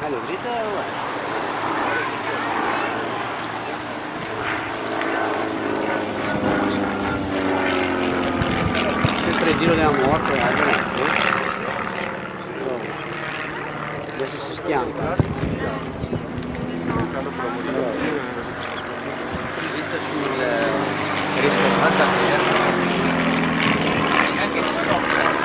Allora, dritta guarda. Sempre il giro della morte, guarda. Adesso si schianta. Inizia sul ristorante a terra. Anche ci soffre.